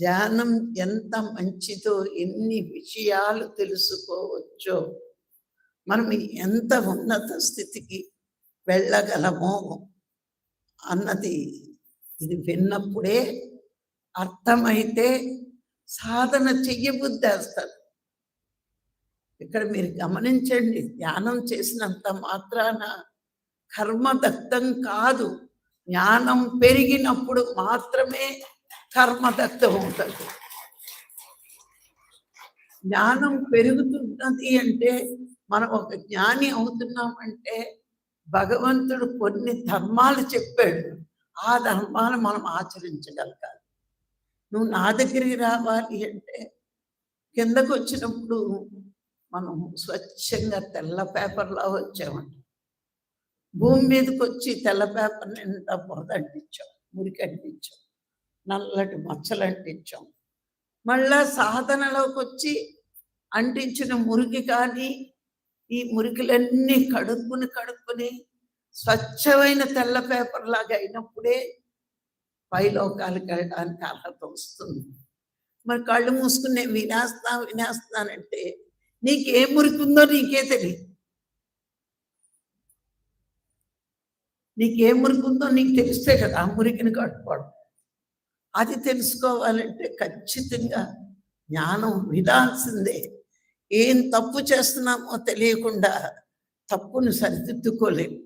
ధ్యానం ఎంత మంచిదో, ఎన్ని విషయాలు తెలుసుకోవచ్చో, మనం ఎంత ఉన్నత స్థితికి వెళ్ళగలమో అన్నది ఇది విన్నప్పుడే అర్థమైతే సాధన చెయ్యబుద్ధేస్తారు. ఇక్కడ మీరు గమనించండి, ధ్యానం చేసినంత మాత్రాన కర్మదగ్ధం కాదు. జ్ఞానం పెరిగినప్పుడు మాత్రమే కర్మదగ్ధం ఉంటుంది. జ్ఞానం పెరుగుతున్నది అంటే మనం ఒక జ్ఞాని అవుతున్నామంటే భగవంతుడు కొన్ని ధర్మాలు చెప్పాడు. ఆ ధర్మాలు మనం ఆచరించగలగాలి. నువ్వు నా దగ్గరికి రావాలి అంటే కిందకు వచ్చినప్పుడు మనం స్వచ్ఛంగా తెల్ల పేపర్లా వచ్చామంట. భూమి మీదకి వచ్చి తెల్ల పేపర్ నిండా బురద అంటించాం, మురికి అంటించాం, నల్లటి మచ్చలు అంటించాం. మళ్ళా సాధనలోకి వచ్చి అంటించిన మురికి కానీ ఈ మురికిలన్నీ కడుక్కుని స్వచ్ఛమైన తెల్ల పేపర్ లాగా అయినప్పుడే పైలోకాలకు వెళ్ళడానికి అర్హత వస్తుంది. మరి కళ్ళు మూసుకుని నేను వినేస్తానంటే నీకేం మురికి ఉందో నీకే తెలియదు. నీకేం మురికి ఉందో నీకు తెలిస్తే కదా ఆ మురికిని కట్టుకోవడం. అది తెలుసుకోవాలంటే ఖచ్చితంగా జ్ఞానం వినాల్సిందే. ఏం తప్పు చేస్తున్నామో తెలియకుండా తప్పును సరిదిద్దుకోలేము.